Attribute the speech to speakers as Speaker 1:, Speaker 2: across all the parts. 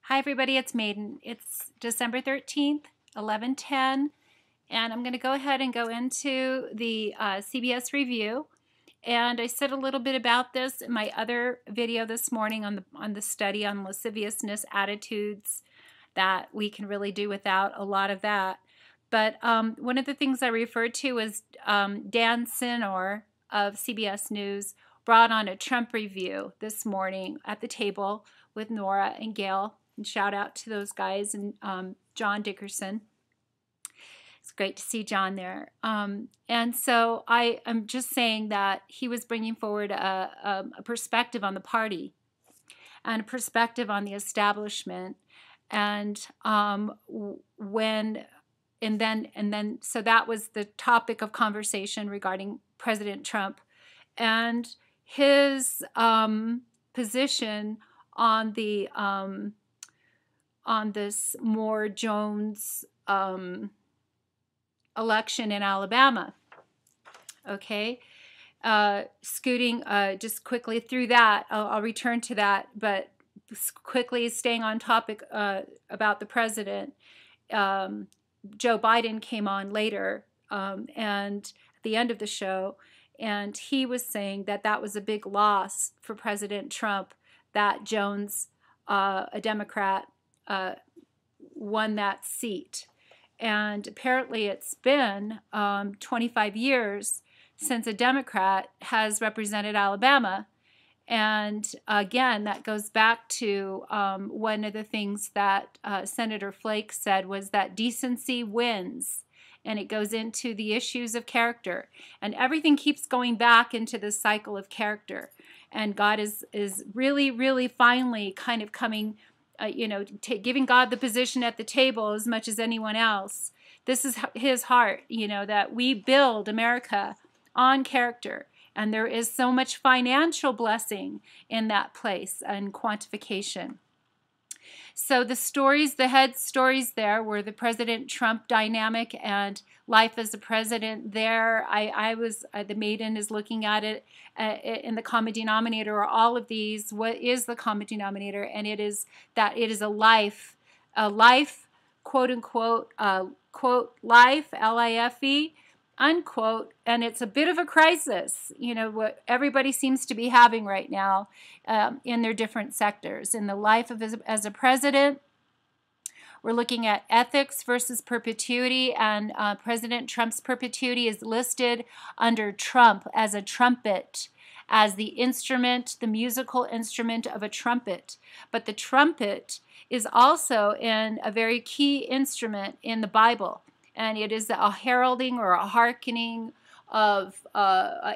Speaker 1: Hi everybody, it's Maiden. It's December 13th, 11:10, and I'm going to go ahead and go into the CBS review. And I said a little bit about this in my other video this morning on the study on lasciviousness attitudes, that we can really do without a lot of that. But one of the things I referred to was Dan Sinor of CBS News brought on a Trump review this morning at the table with Nora and Gail. And shout out to those guys and John Dickerson. It's great to see John there. And so I am just saying that he was bringing forward a perspective on the party and a perspective on the establishment. And so that was the topic of conversation regarding President Trump and his position on the on this Moore Jones election in Alabama. Okay, scooting just quickly through that. I'll return to that, but quickly staying on topic about the president. Joe Biden came on later and at the end of the show, and he was saying that that was a big loss for President Trump that Jones, a Democrat, won that seat. And apparently it's been 25 years since a Democrat has represented Alabama. And again, that goes back to one of the things that Senator Flake said was that decency wins. And it goes into the issues of character. And everything keeps going back into this cycle of character. And God is really, really finally kind of coming, giving God the position at the table as much as anyone else. This is his heart, that we build America on character. And there is so much financial blessing in that place and quantification. So the head stories there were the President Trump dynamic and life as a president there. The Maiden is looking at it in the common denominator, or all of these. What is the common denominator? And it is that it is a life, quote unquote, quote, life, L-I-F-E, unquote, and it's a bit of a crisis, what everybody seems to be having right now in their different sectors. In the life of as a president, we're looking at ethics versus perpetuity, and President Trump's perpetuity is listed under Trump as a trumpet, as the instrument, the musical instrument of a trumpet. But the trumpet is also a very key instrument in the Bible. And it is a heralding or a hearkening of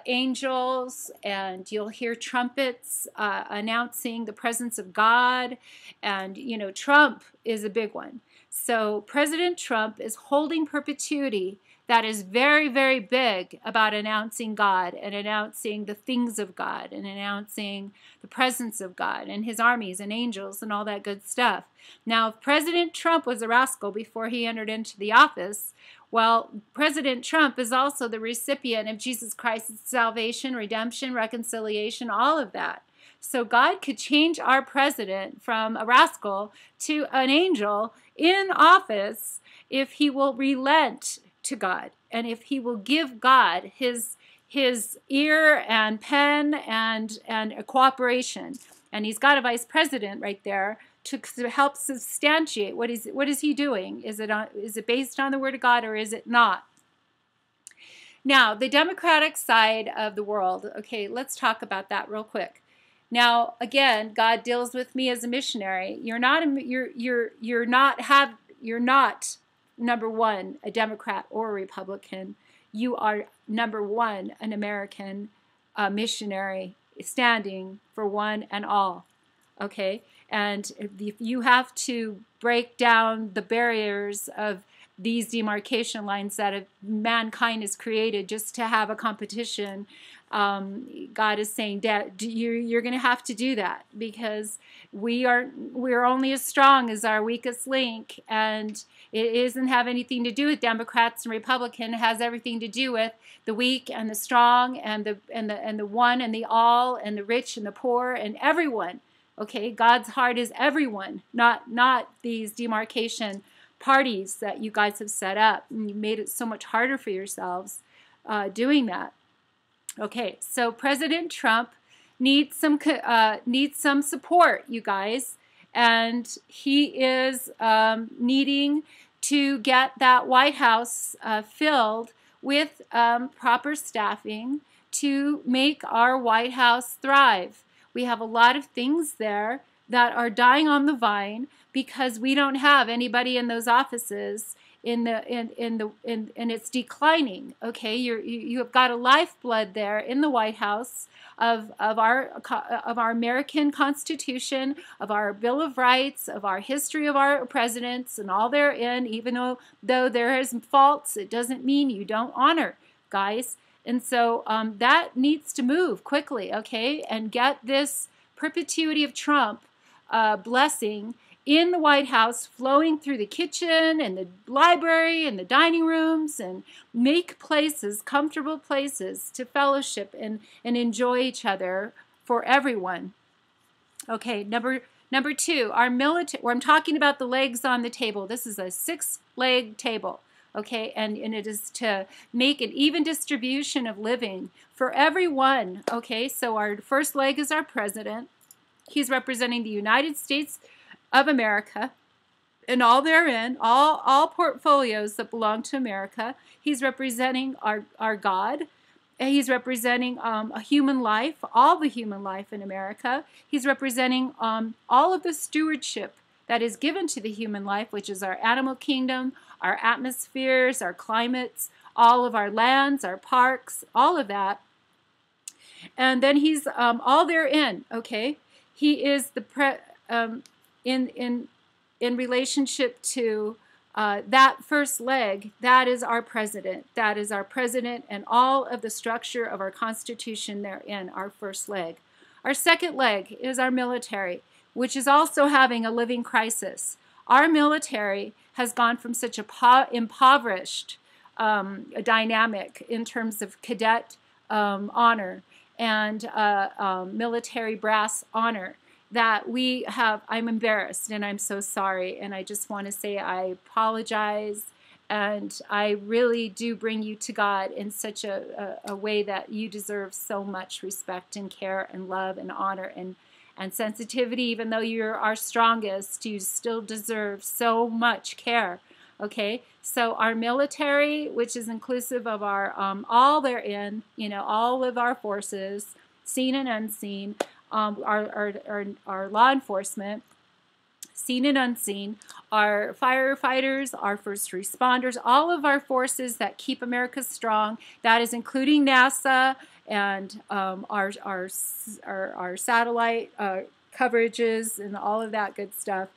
Speaker 1: angels, and you'll hear trumpets announcing the presence of God. And, Trump is a big one. So President Trump is holding perpetuity that is very, very big about announcing God and announcing the things of God and announcing the presence of God and his armies and angels and all that good stuff. Now, if President Trump was a rascal before he entered into the office, well, President Trump is also the recipient of Jesus Christ's salvation, redemption, reconciliation, all of that. So God could change our president from a rascal to an angel in office if he will relent to God, and if he will give God his ear and pen and a cooperation. And he's got a vice president right there to help substantiate what is he doing. Is it based on the Word of God, or is it not? Now, the Democratic side of the world. Okay, let's talk about that real quick. Now, again, God deals with me as a missionary. You're not number one, a Democrat or a Republican. You are number one, an American missionary standing for one and all. Okay, and if you have to break down the barriers of these demarcation lines that mankind has created just to have a competition, God is saying that you're going to have to do that, because we're only as strong as our weakest link, and it doesn't have anything to do with Democrats and Republicans. It has everything to do with the weak and the strong and the one and the all and the rich and the poor and everyone Okay, God's heart is everyone, not these demarcation parties that you guys have set up. And you made it so much harder for yourselves doing that. Okay, so President Trump needs some support, you guys, and he is needing to get that White House filled with proper staffing to make our White House thrive. We have a lot of things there that are dying on the vine because we don't have anybody in those offices and it's declining. Okay, you have got a lifeblood there in the White House of our American Constitution, of our Bill of Rights, of our history of our presidents and all therein. Even though there is faults, it doesn't mean you don't honor, guys. And so that needs to move quickly, okay, and get this perpetuity of Trump blessing in the White House flowing through the kitchen and the library and the dining rooms, and make places, comfortable places to fellowship and enjoy each other for everyone. Okay, number two, our military, I'm talking about the legs on the table. This is a 6-leg table. Okay, and it is to make an even distribution of living for everyone. Okay, so our first leg is our president. He's representing the United States of America and all therein, all portfolios that belong to America. He's representing our God. He's representing a human life, all the human life in America. He's representing all of the stewardship that is given to the human life, which is our animal kingdom, our atmospheres, our climates, all of our lands, our parks, all of that. And then he's all therein, okay? He is the in relationship to that first leg, that is our president. That is our president and all of the structure of our Constitution therein, our first leg. Our second leg is our military, which is also having a living crisis. Our military has gone from such a impoverished dynamic in terms of cadet honor and military brass honor that we have. I'm embarrassed and I'm so sorry, and I just want to say I apologize, and I really do bring you to God in such a way that you deserve so much respect and care and love and honor and sensitivity. Even though you're our strongest, you still deserve so much care. Okay, so our military, which is inclusive of our all therein, you know, all of our forces, seen and unseen, our law enforcement, seen and unseen, our firefighters, our first responders, all of our forces that keep America strong. That is including NASA and our satellite coverages and all of that good stuff.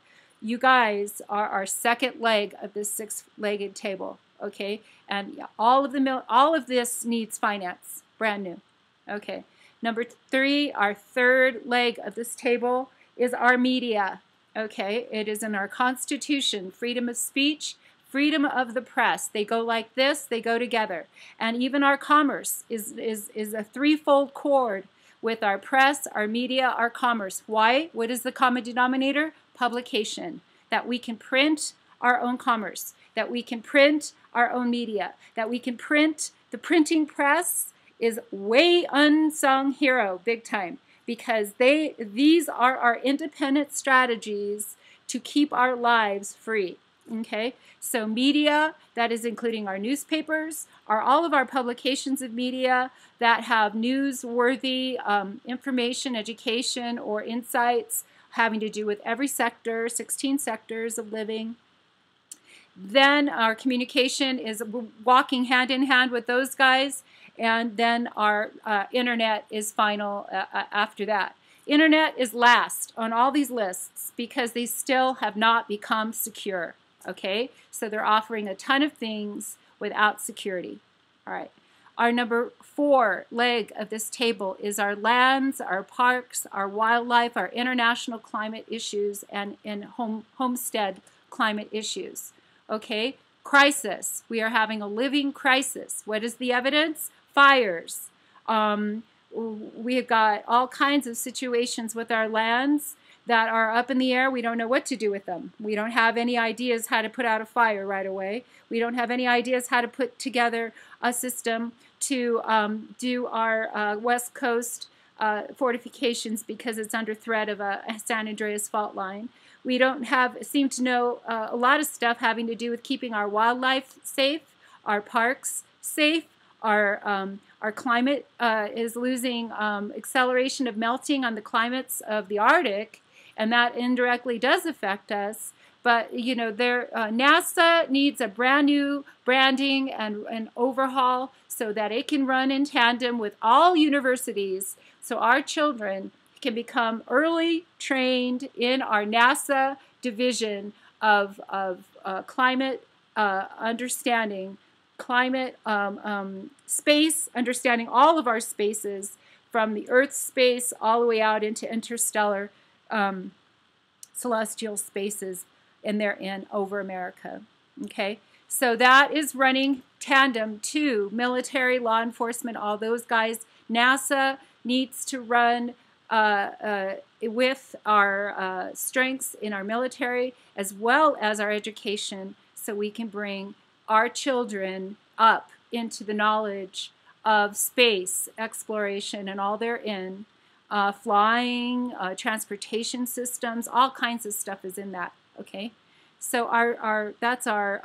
Speaker 1: You guys are our second leg of this 6-legged table, okay? And all of this needs finance, brand new, okay? Number 3, our third leg of this table is our media, okay? It is in our Constitution, freedom of speech, freedom of the press. They go like this, they go together. And even our commerce is a threefold cord with our press, our media, our commerce. Why? What is the common denominator? Publication. That we can print our own commerce, that we can print our own media, that we can print. The printing press is way unsung hero, big time, because these are our independent strategies to keep our lives free. Okay, so media, that is including our newspapers, are all of our publications of media that have newsworthy information, education, or insights having to do with every sector, 16 sectors of living. Then our communication is walking hand in hand with those guys, and then our internet is final after that. Internet is last on all these lists because they still have not become secure. Okay, so they're offering a ton of things without security. All right, our number 4 leg of this table is our lands, our parks, our wildlife, our international climate issues, and homestead climate issues. Okay, crisis. We are having a living crisis. What is the evidence? Fires. We have got all kinds of situations with our lands that are up in the air. We don't know what to do with them. We don't have any ideas how to put out a fire right away. We don't have any ideas how to put together a system to do our West Coast fortifications because it's under threat of a San Andreas fault line. We don't seem to know a lot of stuff having to do with keeping our wildlife safe, our parks safe, our climate is losing acceleration of melting on the climates of the Arctic, and that indirectly does affect us. But NASA needs a brand new branding and an overhaul so that it can run in tandem with all universities, so our children can become early trained in our NASA division of climate understanding, climate space, understanding all of our spaces from the Earth's space all the way out into interstellar celestial spaces, and they're in over America. Okay, so that is running tandem to military, law enforcement, all those guys. NASA needs to run with our strengths in our military as well as our education, so we can bring our children up into the knowledge of space exploration and all therein. Flying, transportation systems, all kinds of stuff is in that. Okay, so that's our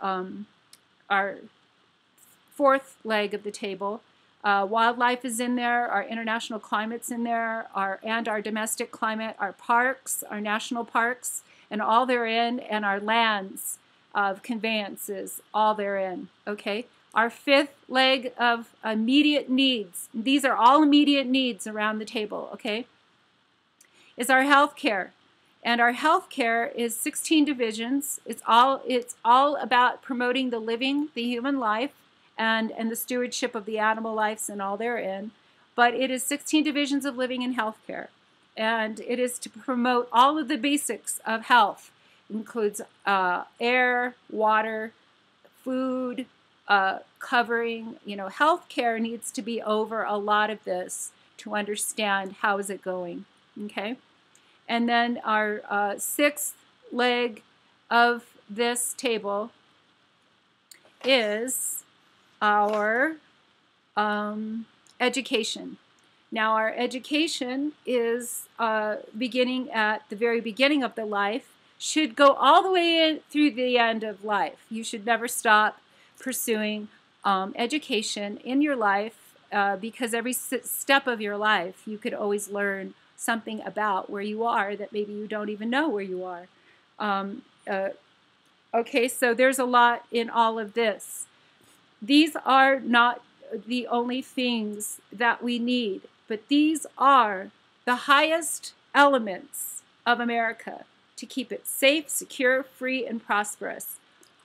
Speaker 1: fourth leg of the table. Wildlife is in there, our international climate's in there, and our domestic climate, our parks, our national parks, and all therein, and our lands of conveyances, all therein. Okay, our fifth leg of immediate needs, these are all immediate needs around the table, okay, is our health care. And our health care is 16 divisions. It's all about promoting the living, the human life, and the stewardship of the animal lives and all therein. But it is 16 divisions of living in health care. And it is to promote all of the basics of health. It includes air, water, food, covering. Health care needs to be over a lot of this to understand how is it going. Okay? And then our sixth leg of this table is our education. Now, our education is beginning at the very beginning of the life, should go all the way in through the end of life. You should never stop pursuing education in your life because every step of your life you could always learn something about where you are that maybe you don't even know where you are. Okay, so there's a lot in all of this. These are not the only things that we need, but these are the highest elements of America to keep it safe, secure, free, and prosperous.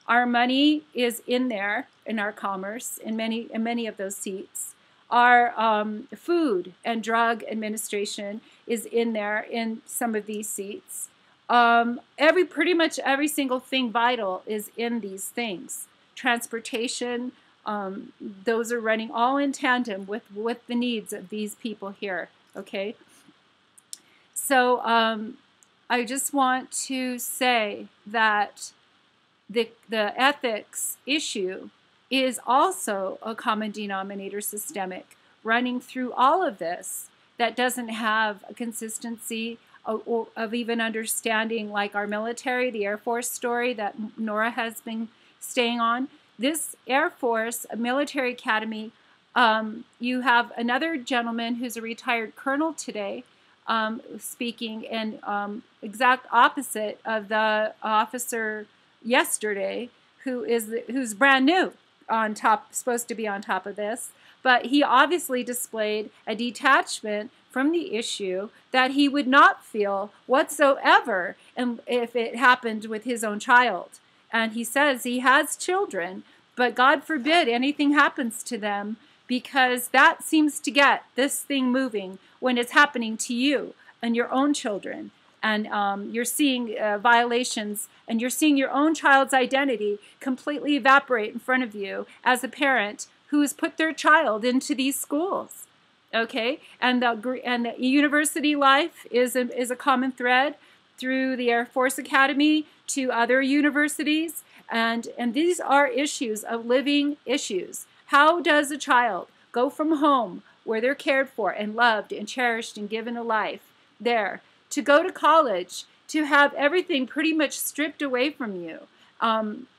Speaker 1: Our money is in there, in our commerce, in many of those seats. Our food and drug administration is in there in some of these seats. Pretty much every single thing vital is in these things. Transportation, those are running all in tandem with the needs of these people here. Okay. So I just want to say that the ethics issue is also a common denominator systemic running through all of this that doesn't have a consistency of even understanding, like our military, the Air Force story that Nora has been staying on. This Air Force, a military academy, you have another gentleman who's a retired colonel today speaking, and exact opposite of the officer yesterday who's brand new on top, supposed to be on top of this, but he obviously displayed a detachment from the issue that he would not feel whatsoever if it happened with his own child. And he says he has children, but God forbid anything happens to them, because that seems to get this thing moving when it's happening to you and your own children. And you're seeing violations, and you're seeing your own child's identity completely evaporate in front of you as a parent who has put their child into these schools. Okay, and the university life is a common thread. through the Air Force Academy to other universities. And these are issues of living issues. How does a child go from home where they're cared for and loved and cherished and given a life there to go to college, to have everything pretty much stripped away from you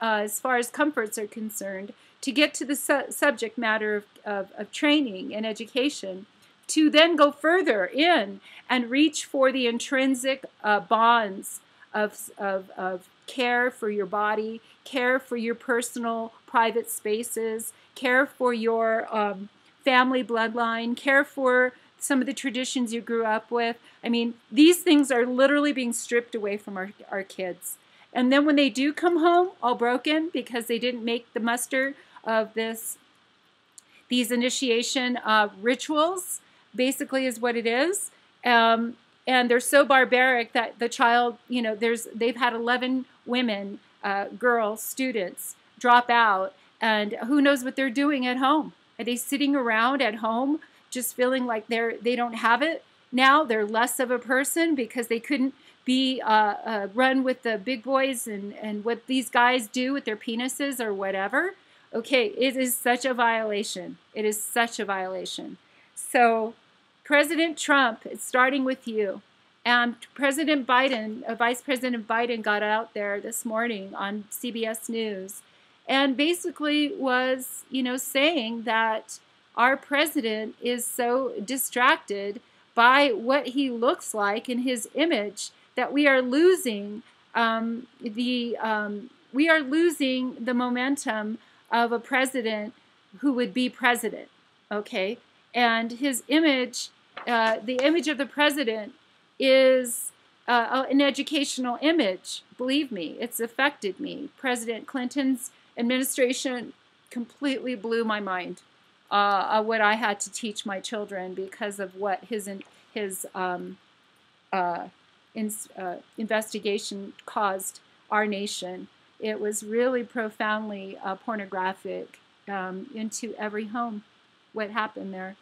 Speaker 1: as far as comforts are concerned, to get to the subject matter of training and education, to then go further in and reach for the intrinsic bonds of care for your body, care for your personal private spaces, care for your family bloodline, care for some of the traditions you grew up with. I mean, these things are literally being stripped away from our kids. And then when they do come home all broken because they didn't make the muster of these initiation rituals, basically is what it is. And they're so barbaric that the child, you know, they've had 11 women, girls, students drop out, and who knows what they're doing at home. Are they sitting around at home just feeling like they don't have it now? They're less of a person because they couldn't be run with the big boys and what these guys do with their penises or whatever. Okay, it is such a violation. It is such a violation. So President Trump, it's starting with you. And President Biden, Vice President Biden got out there this morning on CBS News and basically was, you know, saying that our president is so distracted by what he looks like in his image that we are losing the momentum of a president who would be president. Okay, and his image, the image of the president, is an educational image. Believe me, it's affected me. President Clinton's administration completely blew my mind. What I had to teach my children because of what his investigation caused our nation. It was really profoundly pornographic into every home, what happened there.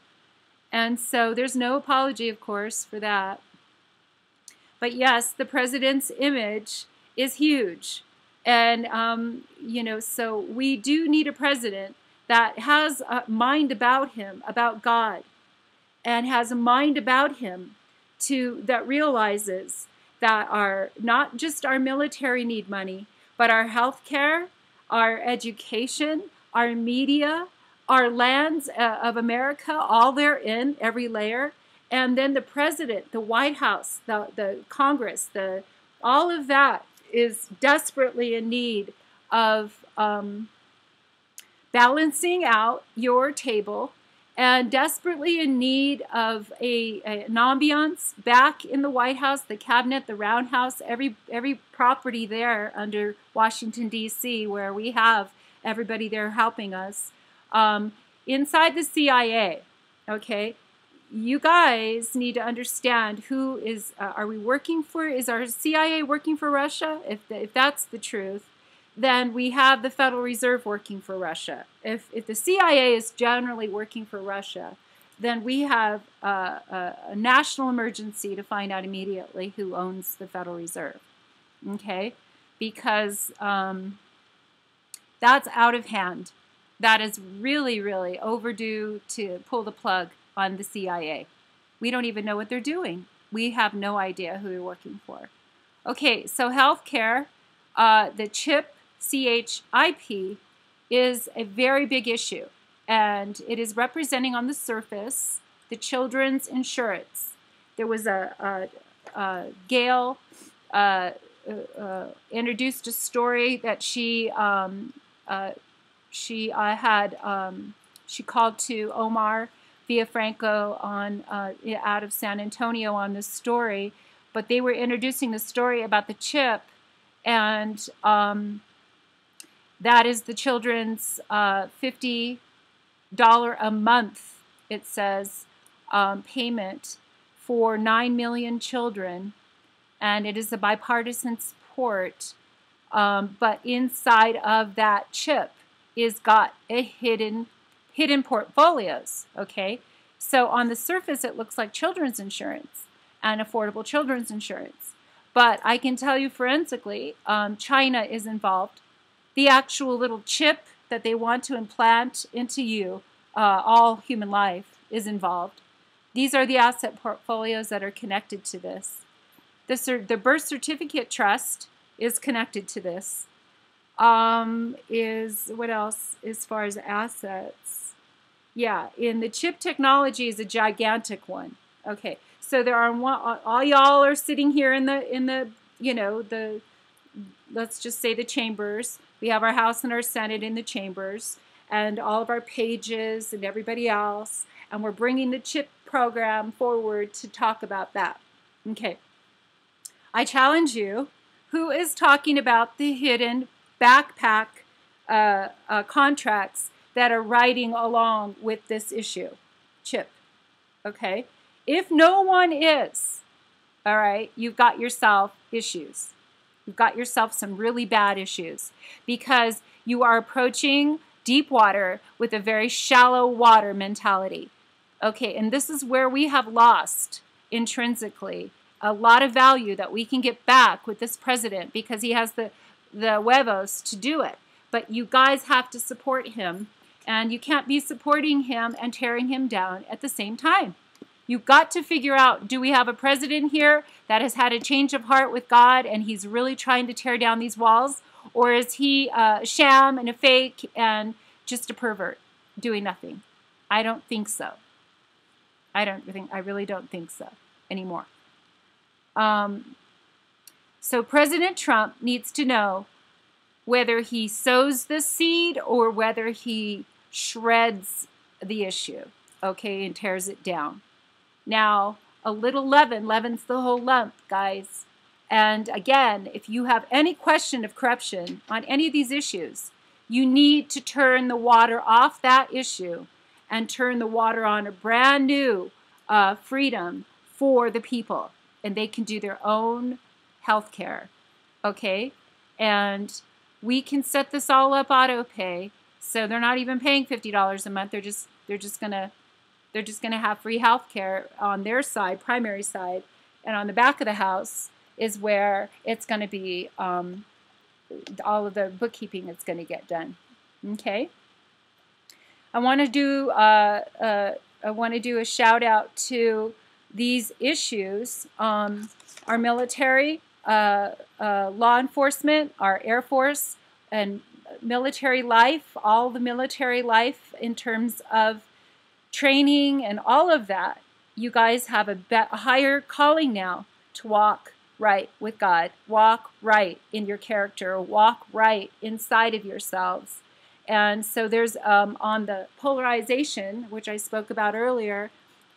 Speaker 1: And so there's no apology, of course, for that. But yes, the president's image is huge. And, you know, so we do need a president that has a mind about him, about God, and has a mind about him that realizes that not just our military need money, but our health care, our education, our media, our lands of America, all they're in, every layer. And then the president, the White House, the Congress, all of that is desperately in need of balancing out your table and desperately in need of an ambiance back in the White House, the cabinet, the roundhouse, every property there under Washington, D.C., where we have everybody there helping us. Inside the CIA, okay, you guys need to understand who is, are we working for, is our CIA working for Russia? If that's the truth, then we have the Federal Reserve working for Russia. If the CIA is generally working for Russia, then we have a national emergency to find out immediately who owns the Federal Reserve, okay? Because that's out of hand. That is really, really overdue to pull the plug on the CIA. We don't even know what they're doing. We have no idea who they're working for. Okay, so healthcare, the CHIP, CHIP, is a very big issue, and it is representing on the surface the children's insurance. There was Gail introduced a story that she called to Omar Villafranco out of San Antonio on this story, but they were introducing the story about the CHIP, and that is the children's $50 a month, it says, payment for 9 million children, and it is a bipartisan support, but inside of that CHIP is got a hidden portfolios, okay? So on the surface, it looks like children's insurance and affordable children's insurance. But I can tell you forensically, China is involved. The actual little chip that they want to implant into you, all human life, is involved. These are the asset portfolios that are connected to this. The birth certificate trust is connected to this. Is what else as far as assets? Yeah, in the chip technology is a gigantic one. Okay, so there are all y'all are sitting here in the let's just say the chambers. We have our House and our Senate in the chambers, and all of our pages and everybody else, and we're bringing the chip program forward to talk about that. Okay, I challenge you. Who is talking about the hidden backpack contracts that are riding along with this issue, chip? Okay, if no one is, all right, you've got yourself issues. You've got yourself some really bad issues because you are approaching deep water with a very shallow water mentality. Okay, and this is where we have lost intrinsically a lot of value that we can get back with this president because he has the huevos to do it. But you guys have to support him, and you can't be supporting him and tearing him down at the same time. You've got to figure out, do we have a president here that has had a change of heart with God and he's really trying to tear down these walls? Or is he a sham and a fake and just a pervert doing nothing? I don't think so. I really don't think so anymore. So President Trump needs to know whether he sows the seed or whether he shreds the issue, okay, and tears it down. Now, a little leaven leavens the whole lump, guys. And again, if you have any question of corruption on any of these issues, you need to turn the water off that issue and turn the water on a brand new freedom for the people. And they can do their own health care, okay? And we can set this all up auto pay, so they're not even paying $50 a month. They're just gonna have free health care on their side, primary side, and on the back of the house is where it's going to be all of the bookkeeping that's going to get done. Okay. I want to do a shout out to these issues. Our military, law enforcement, our Air Force, and military life, all the military life in terms of training and all of that. You guys have a higher calling now to walk right with God, walk right in your character, walk right inside of yourselves. And so there's on the polarization, which I spoke about earlier,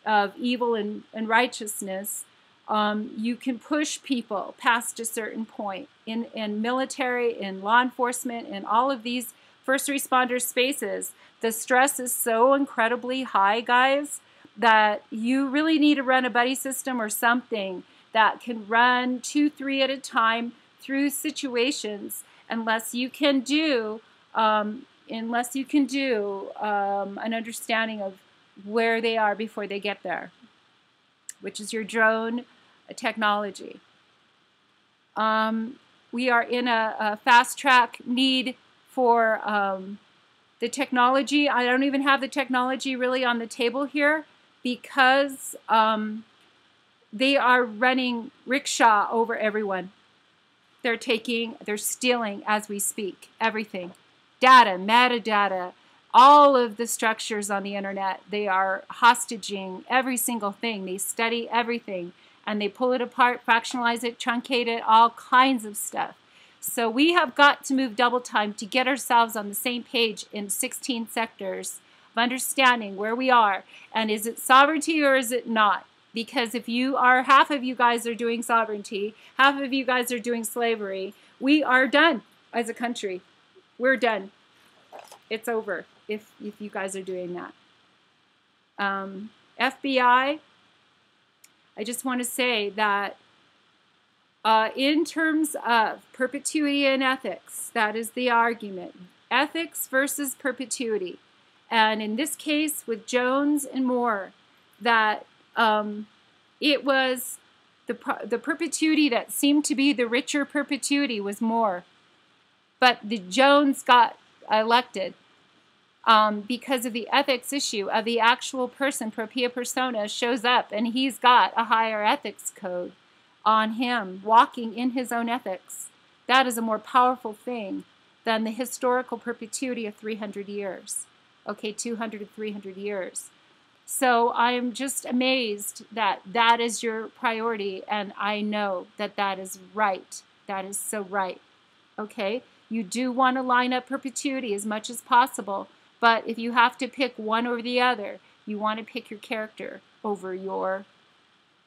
Speaker 1: of evil and righteousness, you can push people past a certain point. In military, in law enforcement, in all of these first responder spaces, the stress is so incredibly high, guys, that you really need to run a buddy system or something that can run 2, 3 at a time through situations, unless you can do an understanding of where they are before they get there, which is your drone technology. We are in a fast track need for the technology. I don't even have the technology really on the table here because they are running rickshaw over everyone. They're stealing as we speak, everything. Data, metadata, all of the structures on the internet. They are hostaging every single thing. They study everything and they pull it apart, fractionalize it, truncate it, all kinds of stuff. So we have got to move double time to get ourselves on the same page in 16 sectors of understanding where we are. And is it sovereignty or is it not? Because if half of you guys are doing sovereignty, half of you guys are doing slavery, we are done as a country. We're done. It's over if you guys are doing that. FBI, I just want to say that in terms of perpetuity and ethics, that is the argument. Ethics versus perpetuity. And in this case with Jones and Moore, that it was The perpetuity that seemed to be the richer perpetuity was more. But the Jones got elected because of the ethics issue of the actual person, propria persona, shows up, and he's got a higher ethics code on him, walking in his own ethics. That is a more powerful thing than the historical perpetuity of 300 years. Okay, 200 to 300 years. So I'm just amazed that that is your priority, and I know that that is right. That is so right. Okay, you do want to line up perpetuity as much as possible, but if you have to pick one over the other, you want to pick your character over your,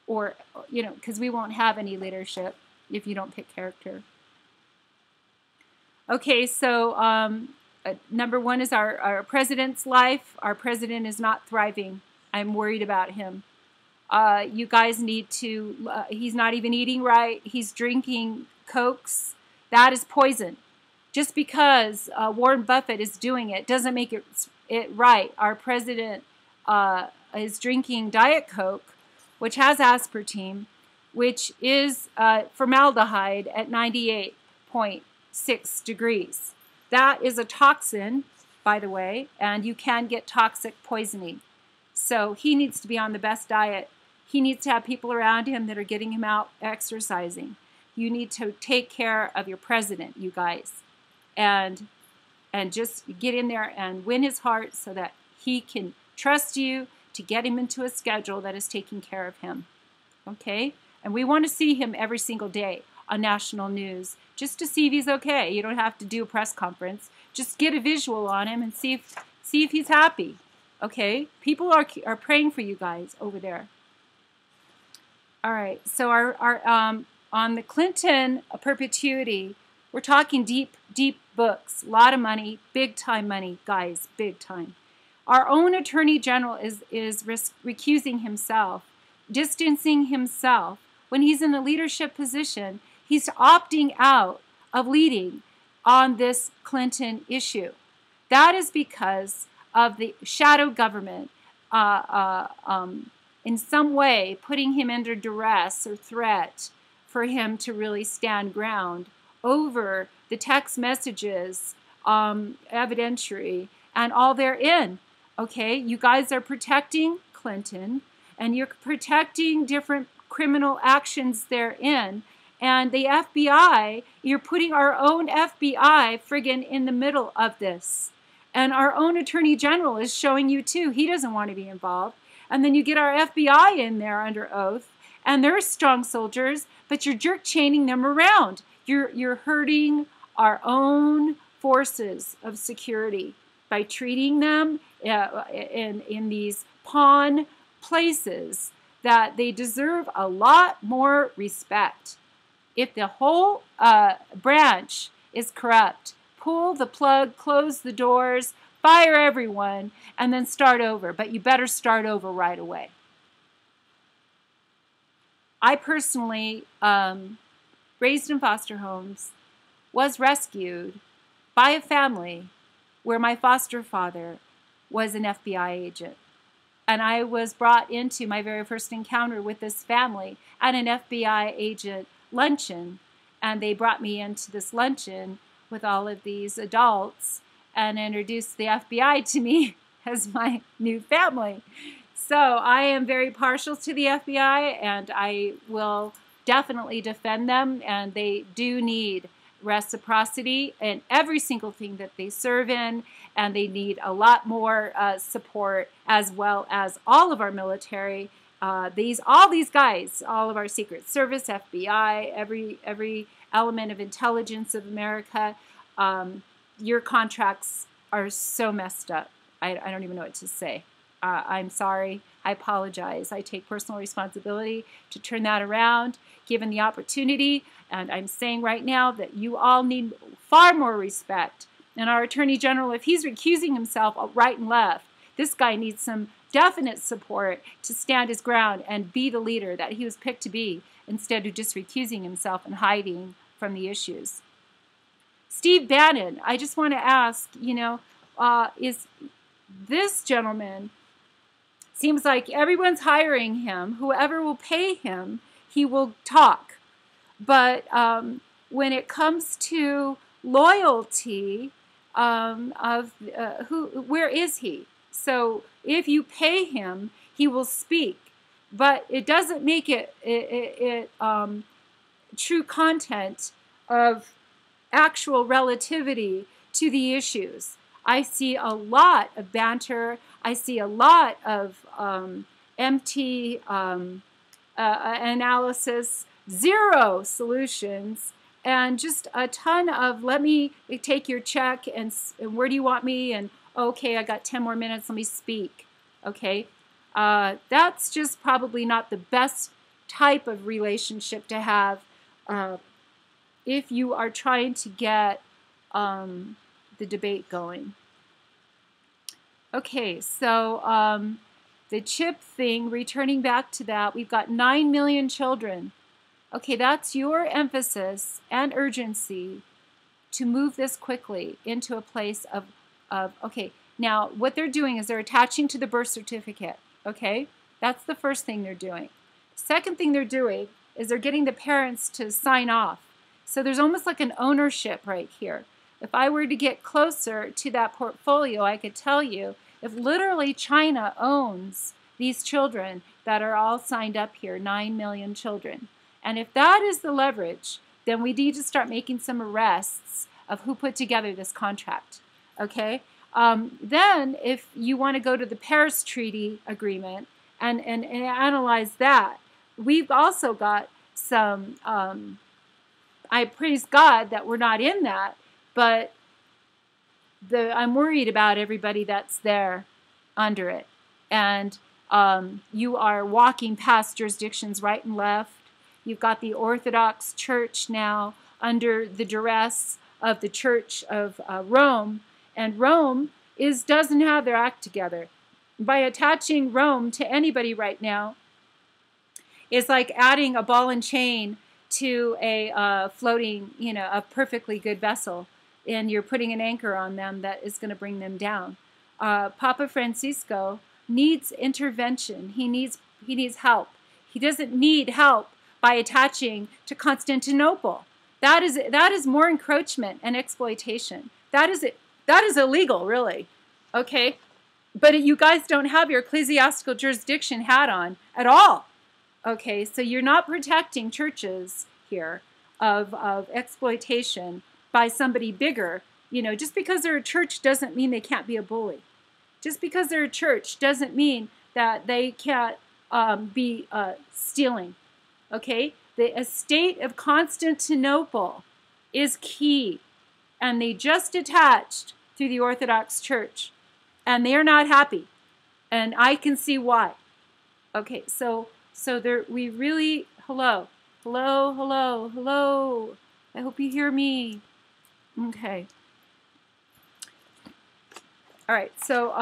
Speaker 1: or, you know, because we won't have any leadership if you don't pick character. Okay, so number one is our president's life. Our president is not thriving. I'm worried about him. You guys need to, he's not even eating right. He's drinking Cokes. That is poison. Just because Warren Buffett is doing it doesn't make it right. Our president is drinking Diet Coke, which has aspartame, which is formaldehyde at 98.6 degrees. That is a toxin, by the way, and you can get toxic poisoning. So he needs to be on the best diet. He needs to have people around him that are getting him out exercising. You need to take care of your president, you guys, and just get in there and win his heart so that he can trust you to get him into a schedule that is taking care of him. Okay? And we want to see him every single day on national news just to see if he's okay. You don't have to do a press conference. Just get a visual on him and see if he's happy. Okay? People are praying for you guys over there. All right. So on the Clinton perpetuity, we're talking deep books, a lot of money, big time money, guys, big time. Our own Attorney General is recusing himself, distancing himself. When he's in a leadership position, he's opting out of leading on this Clinton issue. That is because of the shadow government in some way putting him under duress or threat for him to really stand ground over the text messages, evidentiary, and all therein. Okay, you guys are protecting Clinton, and you're protecting different criminal actions therein. And the FBI, you're putting our own FBI friggin' in the middle of this. And our own Attorney General is showing you too, he doesn't want to be involved. And then you get our FBI in there under oath, and they're strong soldiers, but you're jerk chaining them around. You're hurting our own forces of security by treating them in these pawn places that they deserve a lot more respect. If the whole branch is corrupt, pull the plug, close the doors, fire everyone, and then start over. But you better start over right away. I personally, raised in foster homes, was rescued by a family where my foster father was an FBI agent. And I was brought into my very first encounter with this family at an FBI agent luncheon. And they brought me into this luncheon with all of these adults and introduced the FBI to me as my new family. So I am very partial to the FBI, and I will definitely defend them, and they do need reciprocity in every single thing that they serve in, and they need a lot more support, as well as all of our military, all these guys, all of our Secret Service, FBI, every element of intelligence of America. Your contracts are so messed up. I don't even know what to say. I'm sorry. I apologize. I take personal responsibility to turn that around, given the opportunity. And I'm saying right now that you all need far more respect. And our Attorney General, if he's recusing himself right and left, this guy needs some definite support to stand his ground and be the leader that he was picked to be, instead of just recusing himself and hiding from the issues. Steve Bannon, I just want to ask, is this gentleman, seems like everyone's hiring him, whoever will pay him, he will talk. But when it comes to loyalty, where is he? So if you pay him, he will speak. But it doesn't make it true content of actual relativity to the issues. I see a lot of banter. I see a lot of empty analysis, zero solutions, and just a ton of, let me take your check, and where do you want me, and okay, I got 10 more minutes, let me speak. Okay, that's just probably not the best type of relationship to have if you are trying to get the debate going. Okay, so the chip thing, returning back to that, we've got 9 million children. Okay, that's your emphasis and urgency to move this quickly into a place of okay, now what they're doing is they're attaching to the birth certificate, okay? That's the first thing they're doing. Second thing they're doing is they're getting the parents to sign off. So there's almost like an ownership right here. If I were to get closer to that portfolio, I could tell you if literally China owns these children that are all signed up here, 9 million children. And if that is the leverage, then we need to start making some arrests of who put together this contract, okay? Then if you want to go to the Paris Treaty Agreement and analyze that, we've also got some, I praise God that we're not in that, but I'm worried about everybody that's there under it. And you are walking past jurisdictions right and left. You've got the Orthodox Church now under the duress of the Church of Rome. And Rome doesn't have their act together. By attaching Rome to anybody right now is like adding a ball and chain to a floating, a perfectly good vessel. And you're putting an anchor on them that is going to bring them down. Papa Francisco needs intervention. He needs help. He doesn't need help by attaching to Constantinople. That is more encroachment and exploitation. That is illegal, really. Okay? But you guys don't have your ecclesiastical jurisdiction hat on at all. Okay, so you're not protecting churches here of exploitation by somebody bigger. Just because they're a church doesn't mean they can't be a bully. Just because they're a church doesn't mean that they can't be stealing. Okay? The estate of Constantinople is key. And they just attached through the Orthodox Church. And they're not happy. And I can see why. Okay, so we really, hello. I hope you hear me. Okay. All right, so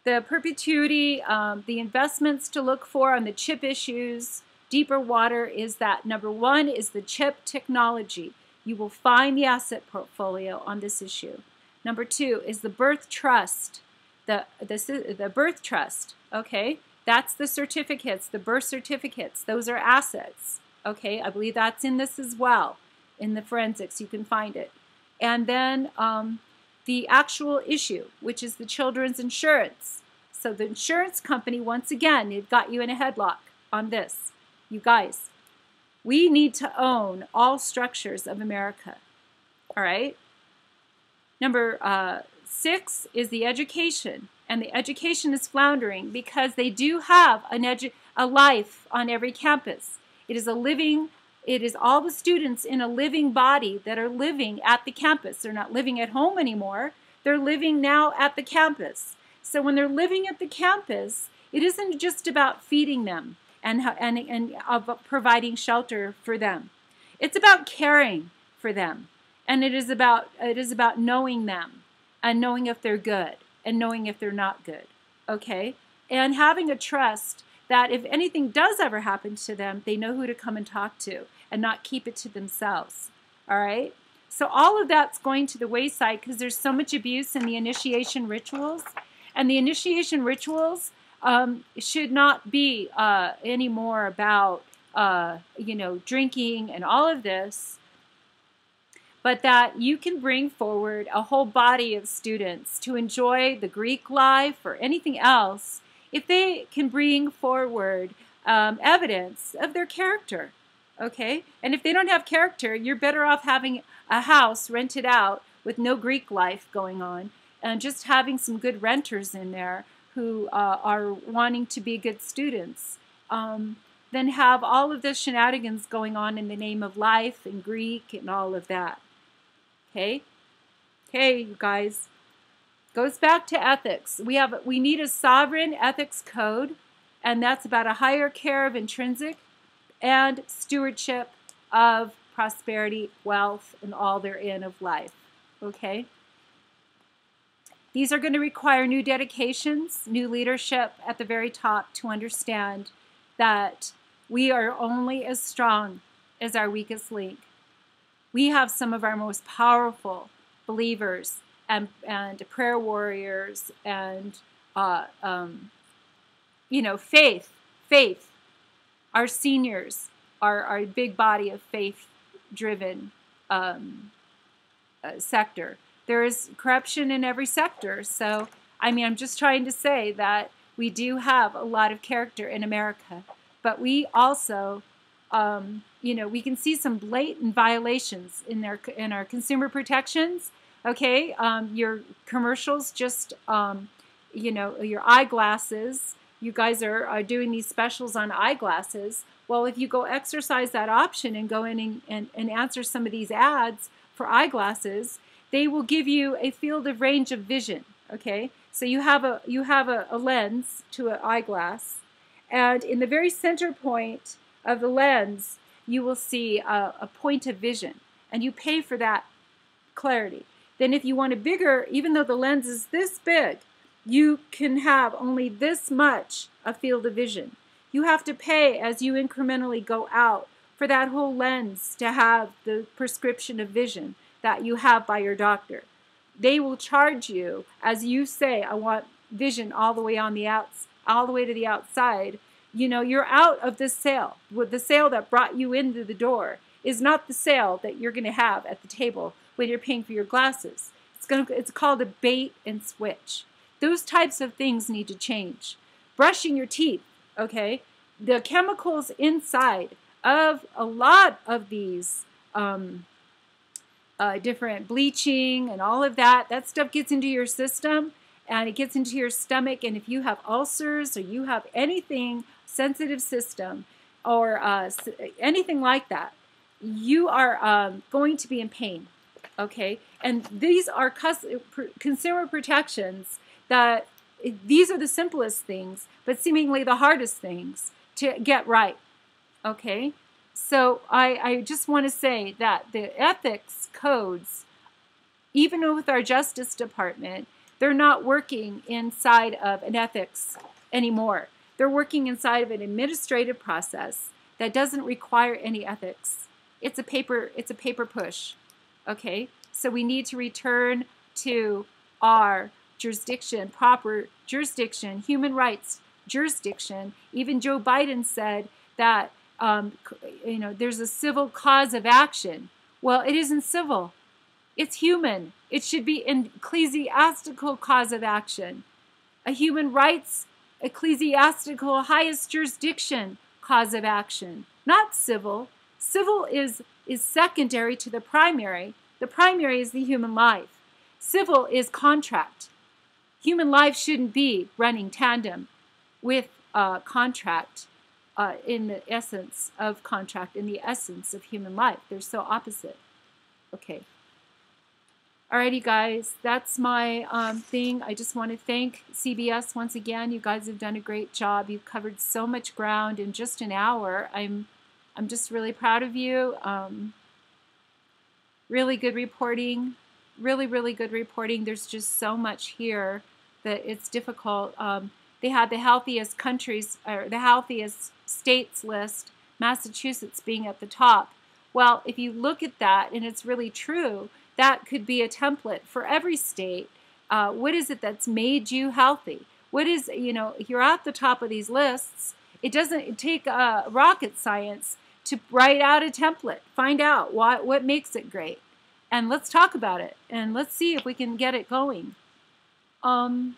Speaker 1: the perpetuity, the investments to look for on the chip issues, deeper water is that number one is the chip technology. You will find the asset portfolio on this issue. Number two is the birth trust. The birth trust, okay? That's the certificates, the birth certificates. Those are assets, okay? I believe that's in this as well. In the forensics, you can find it. And then the actual issue, which is the children's insurance. So the insurance company, once again, they've got you in a headlock on this. You guys, we need to own all structures of America, all right? Number 6 is the education, and the education is floundering because they do have a life on every campus. It is all the students in a living body that are living at the campus. They're not living at home anymore. They're living now at the campus. So when they're living at the campus, it isn't just about feeding them and providing shelter for them. It's about caring for them. And it is about knowing them and knowing if they're good and knowing if they're not good. Okay? And having a trust that if anything does ever happen to them, they know who to come and talk to and not keep it to themselves. All right? So all of that's going to the wayside because there's so much abuse in the initiation rituals. And the initiation rituals should not be anymore about, drinking and all of this, but that you can bring forward a whole body of students to enjoy the Greek life or anything else if they can bring forward evidence of their character, okay? And if they don't have character, you're better off having a house rented out with no Greek life going on and just having some good renters in there who are wanting to be good students, than have all of the shenanigans going on in the name of life and Greek and all of that. Okay, you guys. Goes back to ethics. We need a sovereign ethics code, and that's about a higher care of intrinsic and stewardship of prosperity, wealth, and all therein of life. Okay. These are going to require new dedications, new leadership at the very top to understand that we are only as strong as our weakest link. We have some of our most powerful believers and prayer warriors and faith. Our seniors are a big body of faith-driven sector. There is corruption in every sector. So, I'm just trying to say that we do have a lot of character in America, but we also we can see some blatant violations in our consumer protections. Okay, your commercials, just your eyeglasses. You guys are doing these specials on eyeglasses. Well, if you go exercise that option and go in and answer some of these ads for eyeglasses, they will give you a field of range of vision. Okay, so you have a lens to an eyeglass, and in the very center point of the lens, you will see a point of vision, and you pay for that clarity. Then if you want a bigger, even though the lens is this big, you can have only this much a field of vision. You have to pay as you incrementally go out for that whole lens to have the prescription of vision that you have by your doctor. They will charge you as you say, I want vision all the way on the all the way to the outside. You're out of this sale. The sale that brought you into the door is not the sale that you're going to have at the table when you're paying for your glasses. It's called a bait and switch. Those types of things need to change. Brushing your teeth, okay? The chemicals inside of a lot of these different bleaching and all of that stuff gets into your system and it gets into your stomach. And if you have ulcers or you have anything sensitive system or anything like that, you are going to be in pain. Okay, and these are consumer protections that these are the simplest things, but seemingly the hardest things to get right. Okay, so I just want to say that the ethics codes, even with our Justice Department, they're not working inside of an ethics anymore. They're working inside of an administrative process that doesn't require any ethics. It's a paper push. Okay, so we need to return to our jurisdiction, proper jurisdiction, human rights jurisdiction. Even Joe Biden said that there's a civil cause of action. Well, it isn't civil. It's human. It should be an ecclesiastical cause of action. A human rights ecclesiastical highest jurisdiction cause of action, not civil. Civil is secondary to the primary. The primary is the human life. Civil is contract. Human life shouldn't be running tandem with contract in the essence of contract, in the essence of human life. They're so opposite. Okay. Alrighty, guys, that's my thing. I just want to thank CBS once again. You guys have done a great job. You've covered so much ground in just an hour. I'm just really proud of you. Really good reporting. Really, really good reporting. There's just so much here that it's difficult. They had the healthiest countries, or the healthiest states list, Massachusetts being at the top. Well, if you look at that, and it's really true, that could be a template for every state. What is it that's made you healthy? What is, you're at the top of these lists. It doesn't take rocket science to write out a template. Find out what makes it great. And let's talk about it. And let's see if we can get it going. John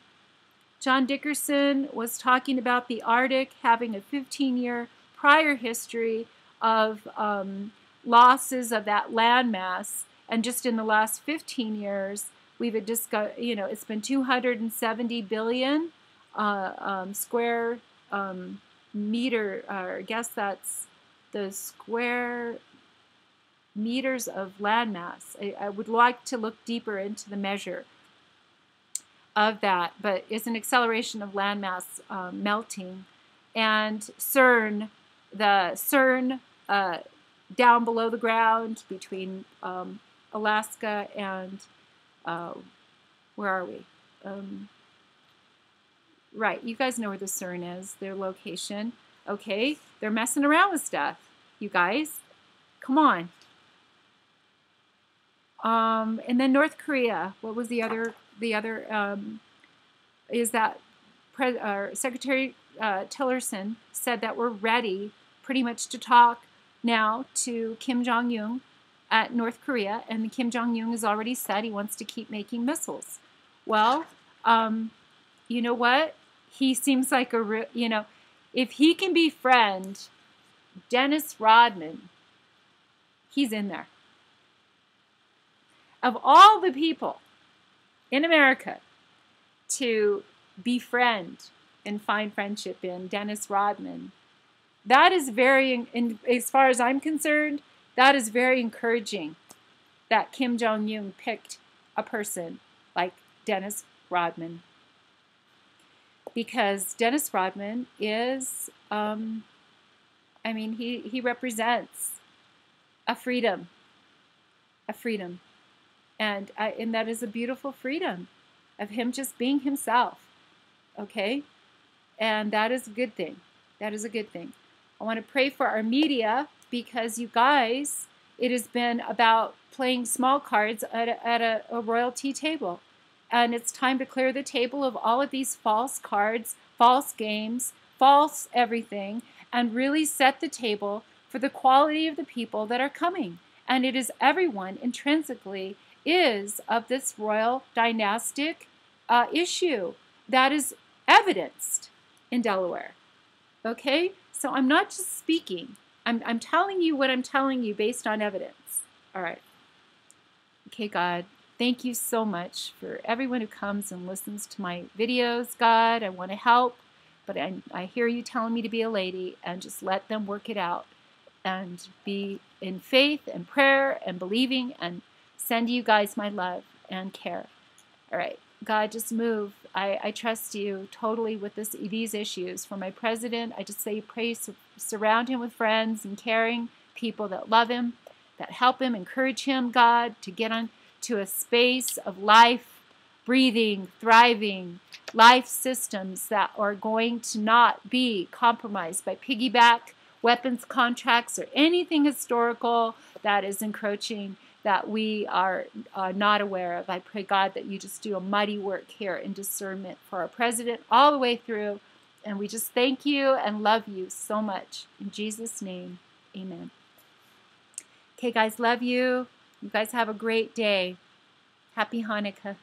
Speaker 1: Dickerson was talking about the Arctic having a 15-year prior history of losses of that landmass. And just in the last 15 years, we've discussed, it's been 270 billion square meter, or I guess that's the square meters of landmass. I would like to look deeper into the measure of that, but it's an acceleration of landmass melting. And CERN, the CERN down below the ground between Alaska and where are we? Right, you guys know where the CERN is, their location. Okay, they're messing around with stuff, you guys. Come on. And then North Korea. What was the other? Is that Secretary Tillerson said that we're ready pretty much to talk now to Kim Jong-un at North Korea, and Kim Jong-un has already said he wants to keep making missiles. Well, you know what? He seems like if he can befriend Dennis Rodman, he's in there. Of all the people in America to befriend and find friendship in, Dennis Rodman, that is as far as I'm concerned, that is very encouraging that Kim Jong-un picked a person like Dennis Rodman. Because Dennis Rodman is, he represents a freedom. And that is a beautiful freedom of him just being himself, okay? And that is a good thing. That is a good thing. I want to pray for our media because, you guys, it has been about playing small cards at a royalty table. And it's time to clear the table of all of these false cards, false games, false everything, and really set the table for the quality of the people that are coming. And it is everyone intrinsically is of this royal dynastic issue that is evidenced in Delaware. Okay? So I'm not just speaking. I'm telling you what I'm telling you based on evidence. All right. Okay, God, thank you so much for everyone who comes and listens to my videos, God. I want to help, but I hear you telling me to be a lady and just let them work it out and be in faith and prayer and believing and send you guys my love and care. All right. God, just move. I trust you totally with these issues. For my president, I just say pray, surround him with friends and caring people that love him, that help him, encourage him, God, to get on to a space of life, breathing, thriving, life systems that are going to not be compromised by piggyback weapons contracts or anything historical that is encroaching that we are not aware of. I pray, God, that you just do a mighty work here in discernment for our president all the way through. And we just thank you and love you so much. In Jesus' name, amen. Okay, guys, love you. You guys have a great day. Happy Hanukkah.